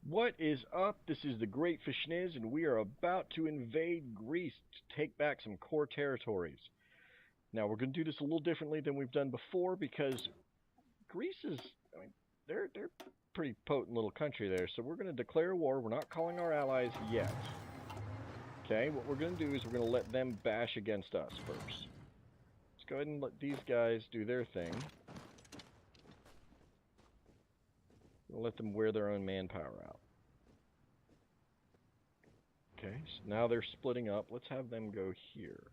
What is up? This is the Great Fashniz, and we are about to invade Greece to take back some core territories. Now, we're going to do this a little differently than we've done before because Greece is, they're a pretty potent little country there, so we're going to declare war. We're not calling our allies yet. Okay, what we're going to do is we're going to let them bash against us first. Let's go ahead and let these guys do their thing. We'll let them wear their own manpower out. Okay, so now they're splitting up. Let's have them go here.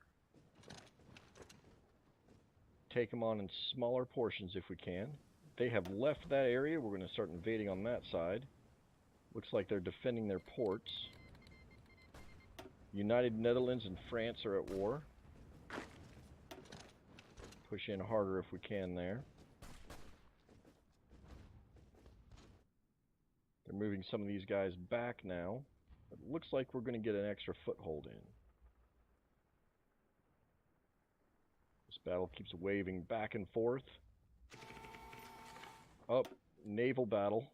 Take them on in smaller portions if we can. They have left that area. We're going to start invading on that side. Looks like they're defending their ports. United Netherlands and France are at war. Push in harder if we can there. They're moving some of these guys back now. It looks like we're going to get an extra foothold in. This battle keeps waving back and forth. Up, naval battle.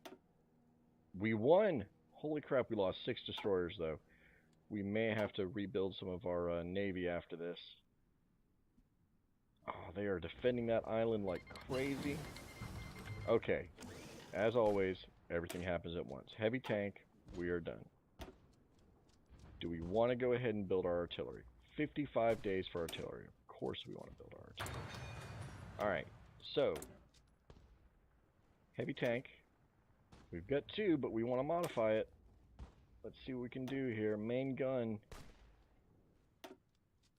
We won! Holy crap, we lost 6 destroyers though. We may have to rebuild some of our navy after this. Oh, they are defending that island like crazy. Okay, as always, everything happens at once. Heavy tank, we are done. Do we want to go ahead and build our artillery? 55 days for artillery. Of course we want to build our artillery. Alright, so heavy tank. We've got 2, but we want to modify it. Let's see what we can do here. Main gun.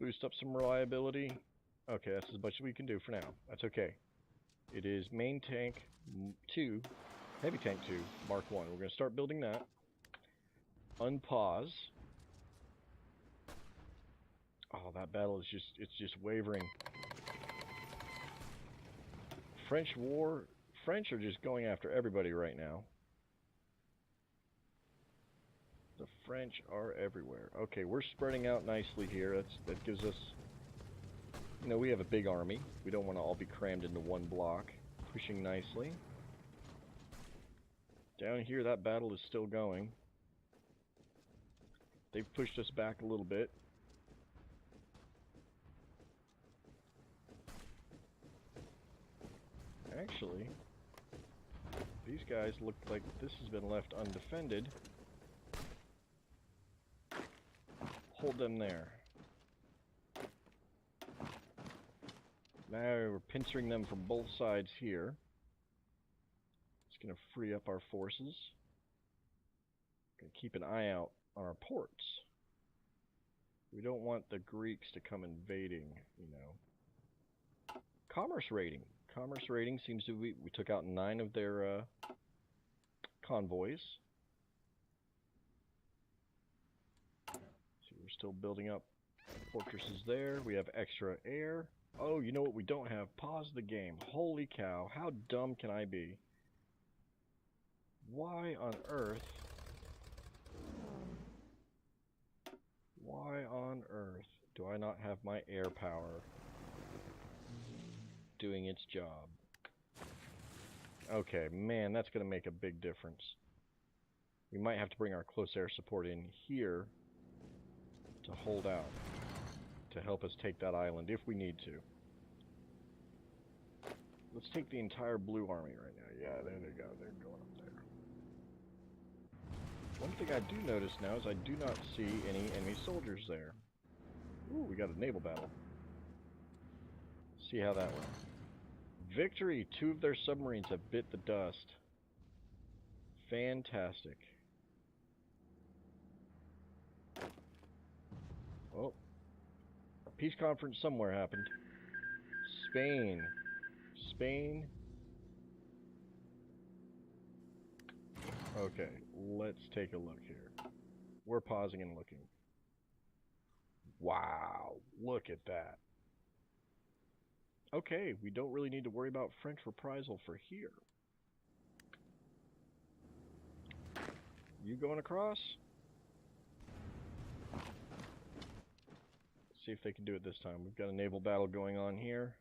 Boost up some reliability. Okay, that's as much as we can do for now. That's okay. It is main tank 2. Heavy tank 2, Mark 1. We're going to start building that. Unpause. Oh, that battle is it's just wavering. French war. French are just going after everybody right now. The French are everywhere. Okay, we're spreading out nicely here. That gives us, you know, we have a big army. We don't want to all be crammed into one block. Pushing nicely. Down here, that battle is still going. They've pushed us back a little bit. Actually, these guys look like this has been left undefended. Hold them there. Now we're pincering them from both sides here. It's going to free up our forces. Going to keep an eye out on our ports. We don't want the Greeks to come invading, you know. Commerce rating. Commerce rating seems to be, we took out 9 of their convoys. See, we're still building up fortresses there. We have extra air. Oh, you know what we don't have? Pause the game. Holy cow, how dumb can I be? Why on earth do I not have my air power doing its job? Okay, man, that's going to make a big difference. We might have to bring our close air support in here to hold out, to help us take that island if we need to. Let's take the entire blue army right now. Yeah, there they go. They're going up there. One thing I do notice now is I do not see any enemy soldiers there. Ooh, we got a naval battle. See how that went. Victory! 2 of their submarines have bit the dust. Fantastic. Oh. A peace conference somewhere happened. Spain. Spain. Okay, let's take a look here. We're pausing and looking. Wow, look at that. Okay, we don't really need to worry about French reprisal for here. You going across? Let's see if they can do it this time. We've got a naval battle going on here.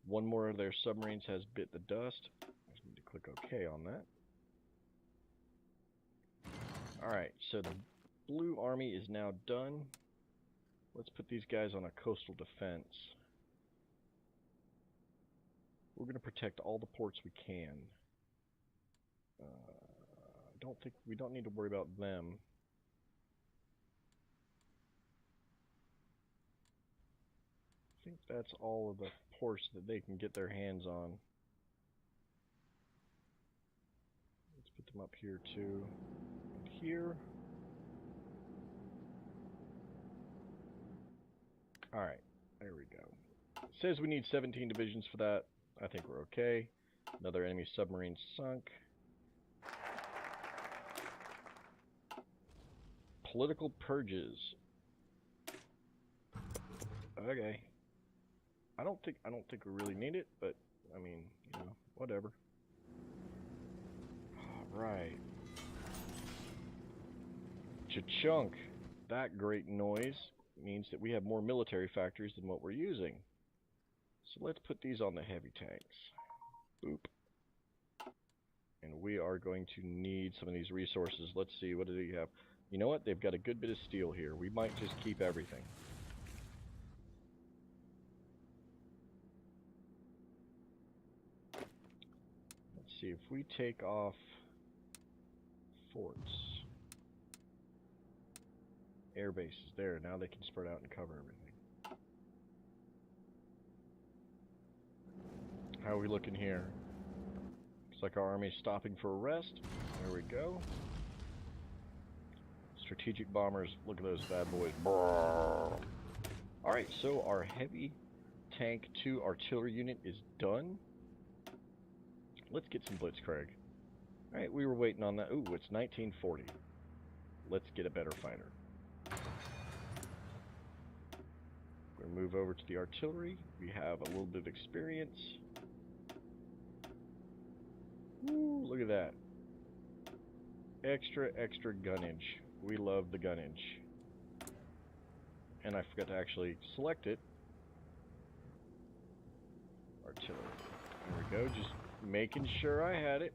1 more of their submarines has bit the dust. I just need to click OK on that. Alright, so the blue army is now done. Let's put these guys on a coastal defense. We're going to protect all the ports we can. We don't need to worry about them. I think that's all of the ports that they can get their hands on. Let's put them up here too. And here. Alright, there we go. It says we need 17 divisions for that. I think we're okay. Another enemy submarine sunk. Political purges. Okay. I don't think we really need it, but I mean, you know, whatever. Alright. Cha-chunk. That great noise means that we have more military factories than what we're using. So let's put these on the heavy tanks. Boop. And we are going to need some of these resources. Let's see, what do they have? You know what? They've got a good bit of steel here. We might just keep everything. Let's see, if we take off forts. Air base is there. Now they can spread out and cover everything. How are we looking here? Looks like our army's stopping for a rest. There we go. Strategic bombers. Look at those bad boys. Alright, so our heavy tank 2 artillery unit is done. Let's get some blitzkrieg. Alright, we were waiting on that. Ooh, it's 1940. Let's get a better fighter. We're going to move over to the artillery. We have a little bit of experience. Ooh, look at that. Extra gunnage. We love the gunnage. And I forgot to actually select it. Artillery. There we go, just making sure I had it.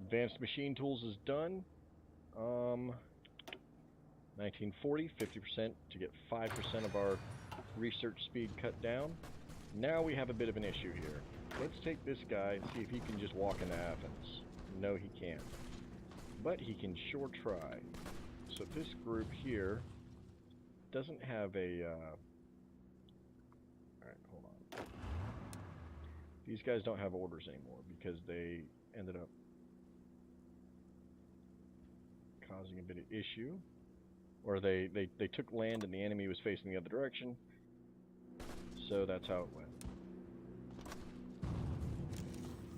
Advanced machine tools is done. 1940, 50% to get 5% of our research speed cut down. Now we have a bit of an issue here. Let's take this guy and see if he can just walk into Athens. No, he can't. But he can sure try. So this group here doesn't have a... Alright, hold on. These guys don't have orders anymore because they ended up causing a bit of issue. Or they took land and the enemy was facing the other direction. So that's how it went.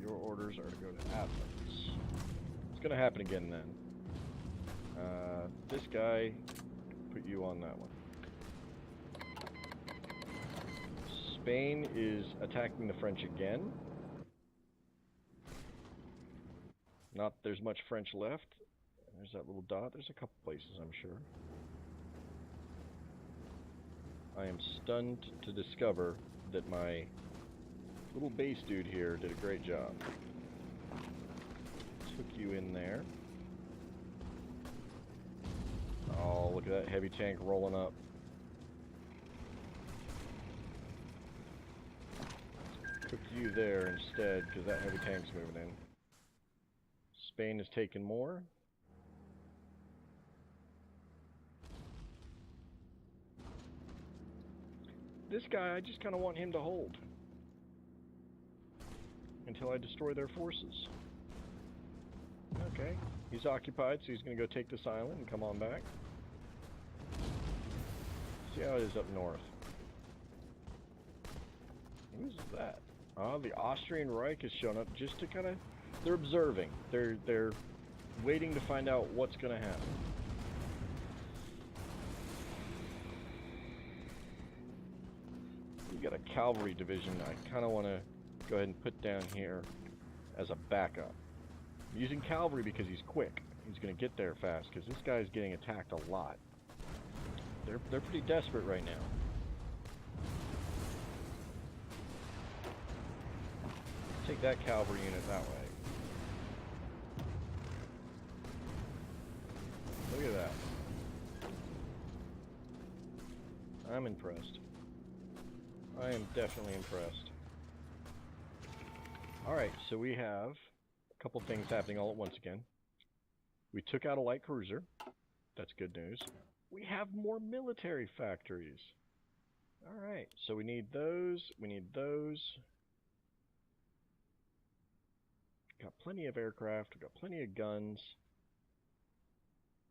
Your orders are to go to Athens. It's going to happen again then. This guy, put you on that one. Spain is attacking the French again. Not there's much French left. There's that little dot. There's a couple places, I'm sure. I am stunned to discover that my little base dude here did a great job. Took you in there. Oh, look at that heavy tank rolling up. Took you there instead, because that heavy tank's moving in. Spain has taken more. This guy, I just kind of want him to hold. Until I destroy their forces. Okay, he's occupied, so he's going to go take this island and come on back. See how it is up north. Who's that? Oh, the Austrian Reich has shown up just to kind of... They're observing. They're waiting to find out what's going to happen. We got a cavalry division I kind of want to go ahead and put down here as a backup. I'm using cavalry because he's quick. He's going to get there fast because this guy's getting attacked a lot. They're pretty desperate right now. Take that cavalry unit that way. Look at that. I'm impressed. I am definitely impressed. Alright, so we have a couple things happening all at once again. We took out a light cruiser. That's good news. We have more military factories. Alright, so we need those. We need those. Got plenty of aircraft. We've got plenty of guns.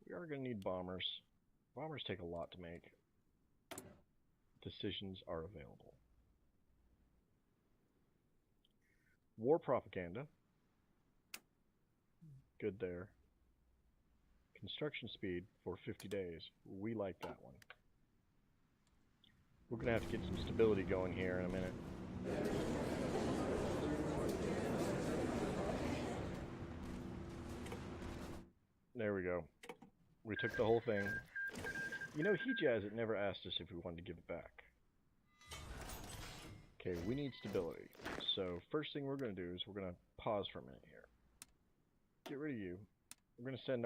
We are going to need bombers. Bombers take a lot to make. Decisions are available. War propaganda. Good there. Construction speed for 50 days. We like that one. We're going to have to get some stability going here in a minute. There we go. We took the whole thing. You know, Hijaz had never asked us if we wanted to give it back. Okay, we need stability. So first thing we're going to do is we're going to pause for a minute here. Get rid of you. We're going to send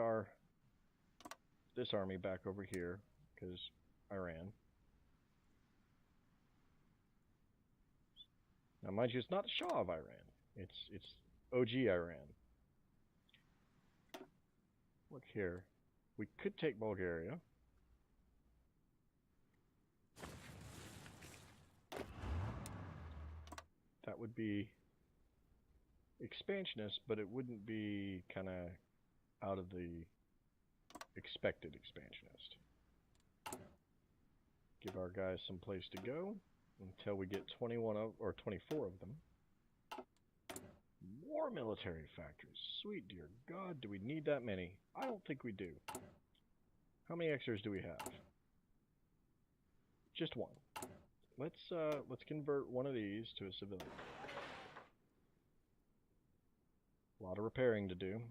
this army back over here, because Iran. Now mind you, it's not the Shah of Iran. It's OG Iran. Look here. We could take Bulgaria. That would be expansionist, but it wouldn't be kind of out of the expected expansionist. Give our guys some place to go until we get 21 or 24 of them. More military factories. Sweet dear God, do we need that many? I don't think we do. How many extras do we have? Just one. Let's convert one of these to a civilian. A lot of repairing to do.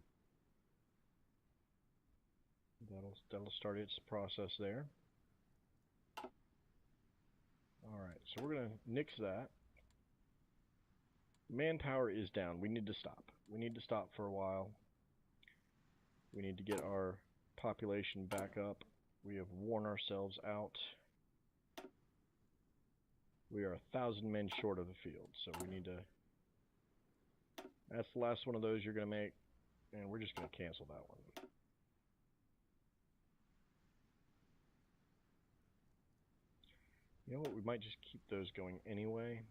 That'll start its process there. Alright, so we're gonna nix that. Manpower is down. We need to stop. We need to stop for a while. We need to get our population back up. We have worn ourselves out. We are 1,000 men short of the field, so we need to... That's the last one of those you're going to make, and we're just going to cancel that one. You know what, we might just keep those going anyway.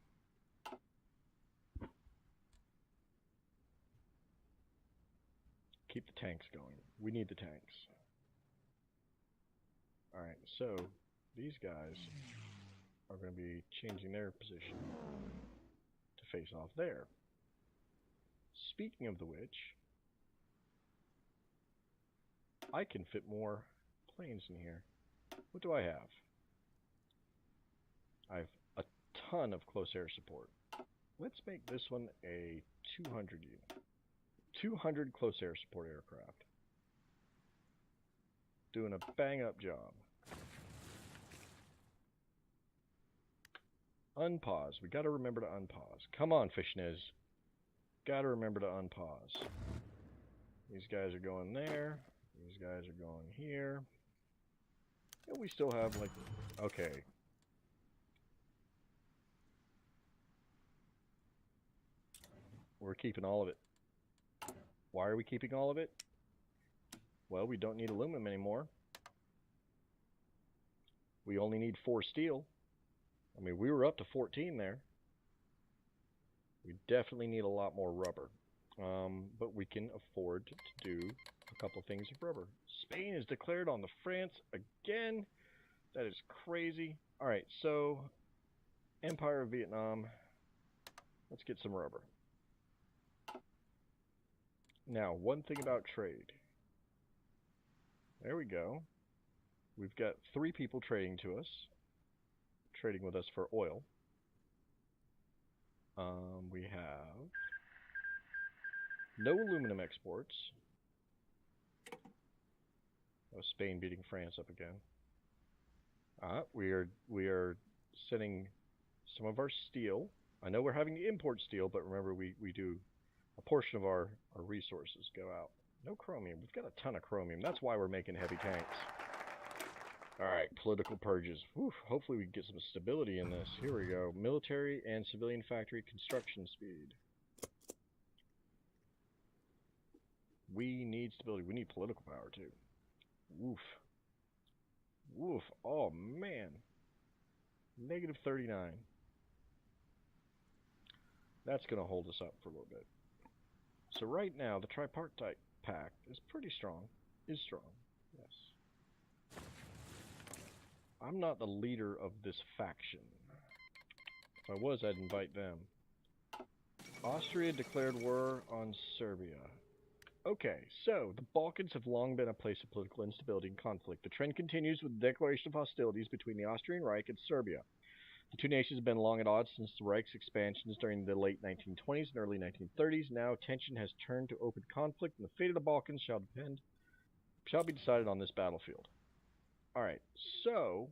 Keep the tanks going. We need the tanks. Alright, so these guys are going to be changing their position to face off there. Speaking of the which, I can fit more planes in here. What do I have? I have a ton of close air support. Let's make this one a 200 unit. 200 close air support aircraft. Doing a bang up job. Unpause. We gotta remember to unpause. Come on, Fashniz. Gotta remember to unpause. These guys are going there. These guys are going here. And we still have, like... Okay. We're keeping all of it. Why are we keeping all of it? Well, we don't need aluminum anymore. We only need 4 steel. I mean, we were up to 14 there. We definitely need a lot more rubber. But we can afford to do a couple things of rubber. Spain is declared on the France again. That is crazy. Alright, so Empire of Vietnam. Let's get some rubber. Now, one thing about trade. There we go. We've got 3 people trading to us. Trading with us for oil. We have no aluminum exports. Oh, Spain beating France up again. We are sending some of our steel. I know we're having to import steel, but remember we do a portion of our resources go out. No chromium. We've got a ton of chromium. That's why we're making heavy tanks. Alright, political purges. Whew, hopefully we can get some stability in this. Here we go. Military and civilian factory construction speed. We need stability. We need political power, too. Woof. Woof. Oh, man. Negative 39. That's going to hold us up for a little bit. So right now, the tripartite pact is pretty strong. Is strong. Yes. I'm not the leader of this faction. If I was, I'd invite them. Austria declared war on Serbia. Okay, so the Balkans have long been a place of political instability and conflict. The trend continues with the declaration of hostilities between the Austrian Reich and Serbia. The two nations have been long at odds since the Reich's expansions during the late 1920s and early 1930s. Now tension has turned to open conflict, and the fate of the Balkans shall be decided on this battlefield. Alright, so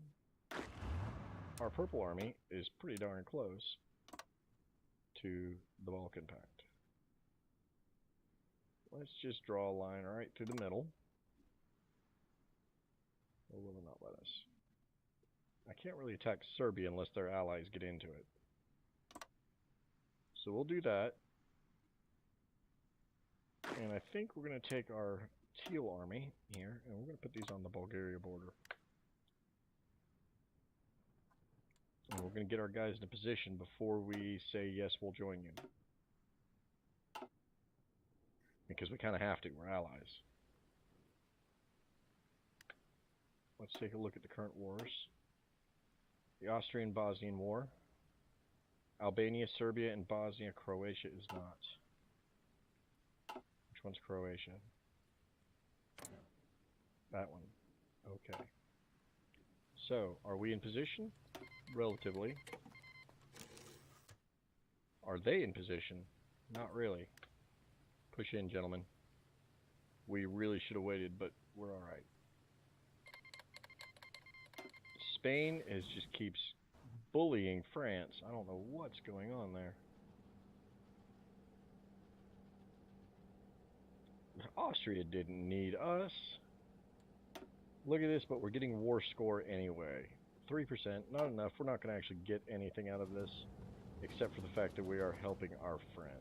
our Purple Army is pretty darn close to the Balkan Pact. Let's just draw a line right through the middle. Or will it not let us? I can't really attack Serbia unless their allies get into it. So we'll do that. And I think we're going to take our Teal army here, and we're going to put these on the Bulgaria border. And we're going to get our guys in a position before we say, yes, we'll join you. Because we kind of have to. We're allies. Let's take a look at the current wars. The Austrian-Bosnian War. Albania, Serbia, and Bosnia. Croatia is not. Which one's Croatia? That one. Okay. So, are we in position? Relatively. Are they in position? Not really. Push in, gentlemen. We really should have waited, but we're alright. Spain just keeps bullying France. I don't know what's going on there. Austria didn't need us. Look at this, but we're getting war score anyway. 3%, not enough. We're not going to actually get anything out of this, except for the fact that we are helping our friends.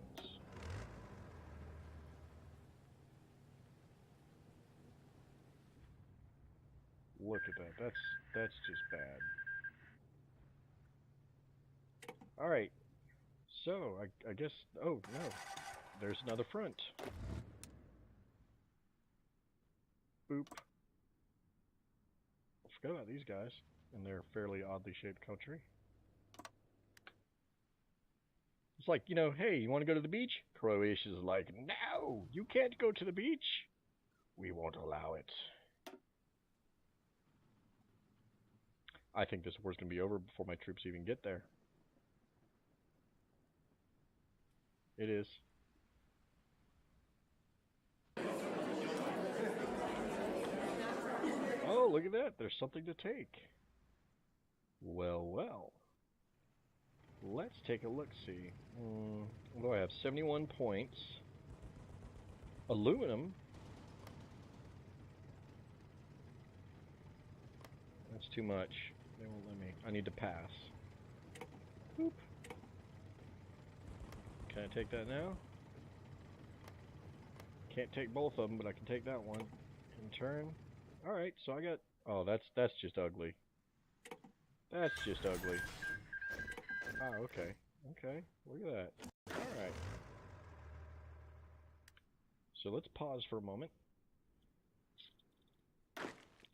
Look at that. That's just bad. Alright. So, I guess... Oh, no. There's another front. Boop. I forgot about these guys and their fairly oddly shaped country. It's like, you know, hey, you want to go to the beach? Croatia's like, no, you can't go to the beach. We won't allow it. I think this war's going to be over before my troops even get there. It is. Oh, look at that. There's something to take. Well, well. Let's take a look-see. Although I have 71 points. Aluminum. That's too much. They won't let me. I need to pass. Boop. Can I take that now? Can't take both of them, but I can take that one. In turn. Alright, so I got... Oh, that's just ugly. That's just ugly. Ah, okay. Okay, look at that. Alright. So let's pause for a moment.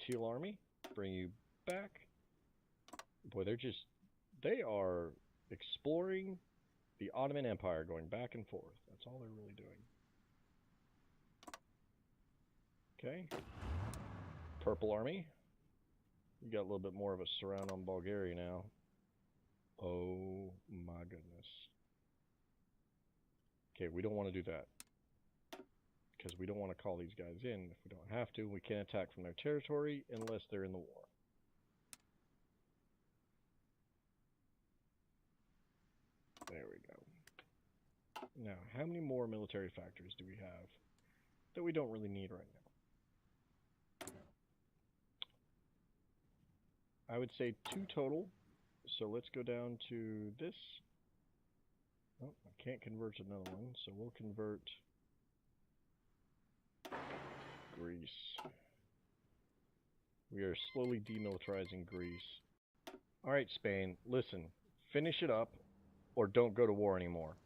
Teal Army, bring you back. Boy, they are exploring the Ottoman Empire, going back and forth. That's all they're really doing. Okay. Purple Army. You got a little bit more of a surround on Bulgaria now. Oh my goodness. Okay, we don't want to do that. Because we don't want to call these guys in. If we don't have to, we can't attack from their territory unless they're in the war. There we go. Now, how many more military factories do we have? that we don't really need right now. I would say 2 total. So let's go down to this. Oh, I can't convert to another one, so we'll convert Greece. We are slowly demilitarizing Greece. Alright, Spain, listen. Finish it up, or don't go to war anymore.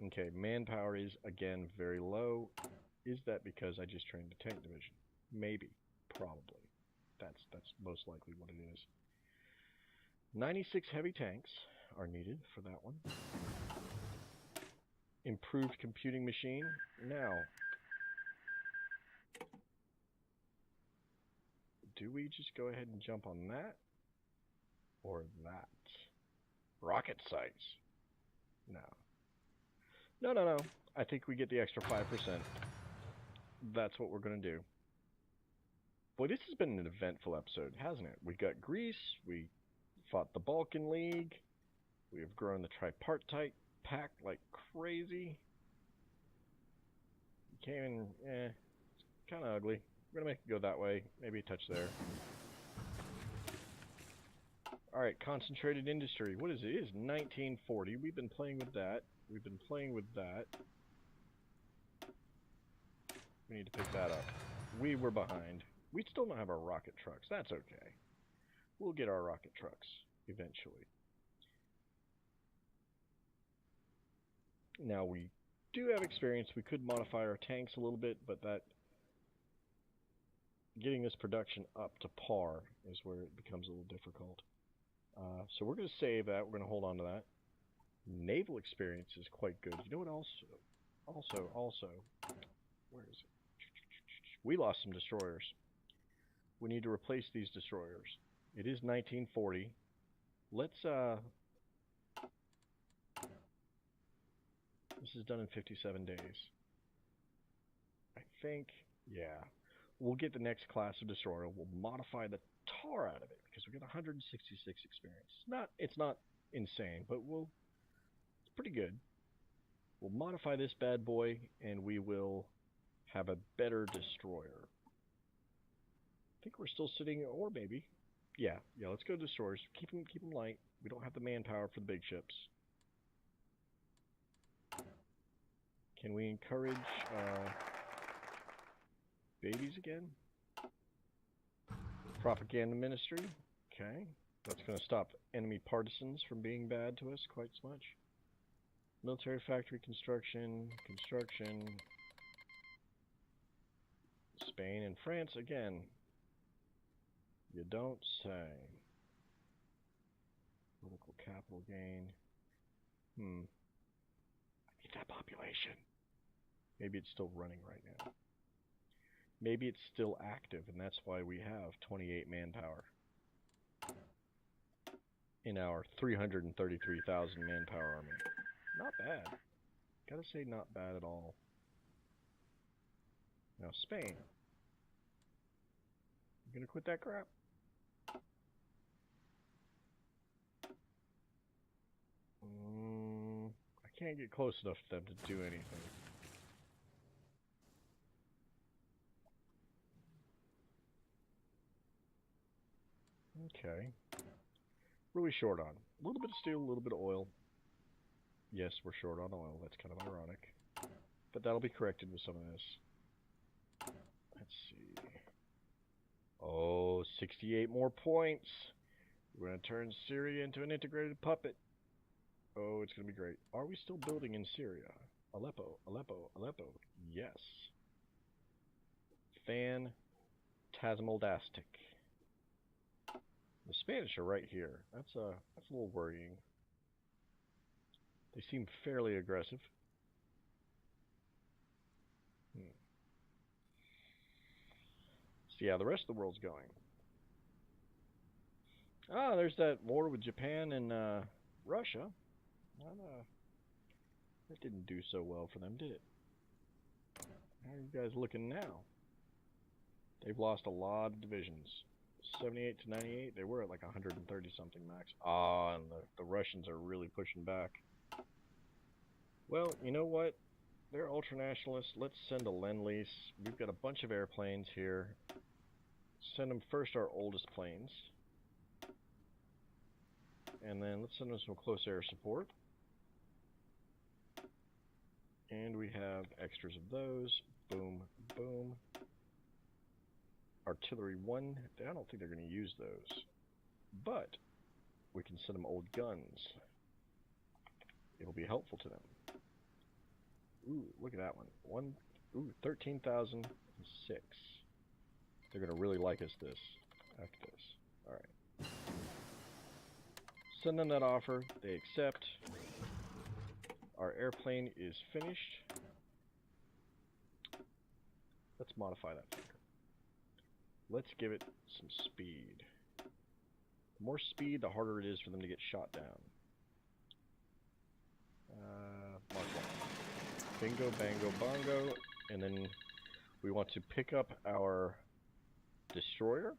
Okay, manpower is, again, very low. Is that because I just trained a tank division? Maybe. Probably. That's most likely what it is. 96 heavy tanks are needed for that one. Improved computing machine. Now, do we just go ahead and jump on that? Or that? Rocket sites. No. No. I think we get the extra 5%. That's what we're going to do. Boy, this has been an eventful episode, hasn't it? We got Greece, we fought the Balkan League, we have grown the tripartite pact like crazy. Came in, it's kind of ugly. We're going to make it go that way, maybe a touch there. Alright, concentrated industry. What is it? It is 1940. We've been playing with that. We've been playing with that. We need to pick that up. We were behind. We still don't have our rocket trucks. That's okay. We'll get our rocket trucks eventually. Now we do have experience. We could modify our tanks a little bit, but that getting this production up to par is where it becomes a little difficult. So we're going to save that. We're going to hold on to that. Naval experience is quite good. You know what else? Also, where is it? We lost some destroyers. We need to replace these destroyers. It is 1940. Let's, this is done in 57 days. I think, yeah. We'll get the next class of destroyer. We'll modify the tar out of it because we get 166 experience. It's not insane, but it's pretty good. We'll modify this bad boy, and we will have a better destroyer. I think we're still sitting, or maybe. Yeah, let's go to destroyers. Keep them light. We don't have the manpower for the big ships. Can we encourage babies again? Propaganda ministry. Okay. That's going to stop enemy partisans from being bad to us quite so much. Military factory construction. Spain and France again. You don't say. Political capital gain. I need that population. Maybe it's still running right now. Maybe it's still active, and that's why we have 28 manpower in our 333,000 manpower army. Not bad. Gotta say, not bad at all. Now, Spain. You gonna quit that crap? I can't get close enough to them to do anything. Okay. What are we short on? A little bit of steel, a little bit of oil. Yes, we're short on oil. That's kind of ironic. But that'll be corrected with some of this. Let's see. Oh, 68 more points. We're going to turn Syria into an integrated puppet. Oh, it's going to be great. Are we still building in Syria? Aleppo. Yes. Fantasmaldastic. The Spanish are right here. That's a little worrying. They seem fairly aggressive. So yeah, the rest of the world's going. Ah, there's that war with Japan and Russia. That didn't do so well for them, did it? How are you guys looking now? They've lost a lot of divisions. 78 to 98, they were at like 130 something max. Ah, and the Russians are really pushing back. Well, you know what? They're ultranationalists. Let's send a Lend-Lease. We've got a bunch of airplanes here. Send them first our oldest planes. And then let's send them some close air support. And we have extras of those. Boom, boom. Artillery 1. I don't think they're going to use those. But we can send them old guns. It'll be helpful to them. Ooh, look at that one. Ooh, 13,006. They're going to really like us after this. Alright. Send them that offer. They accept. Our airplane is finished. Let's modify that finger. Let's give it some speed. The more speed, the harder it is for them to get shot down. Mark 1. Bingo, bango, bongo. And then we want to pick up our destroyer.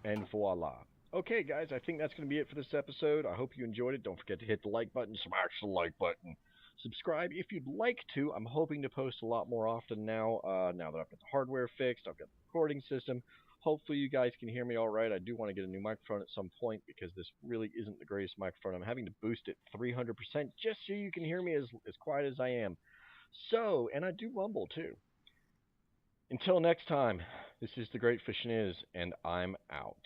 And voila. Okay, guys, I think that's going to be it for this episode. I hope you enjoyed it. Don't forget to hit the like button, smash the like button. Subscribe if you'd like to. I'm hoping to post a lot more often now. Now that I've got the hardware fixed, I've got the recording system. Hopefully you guys can hear me all right. I do want to get a new microphone at some point because this really isn't the greatest microphone. I'm having to boost it 300% just so you can hear me as quiet as I am. So, and I do rumble too. Until next time, this is the Great Fashniz, and I'm out.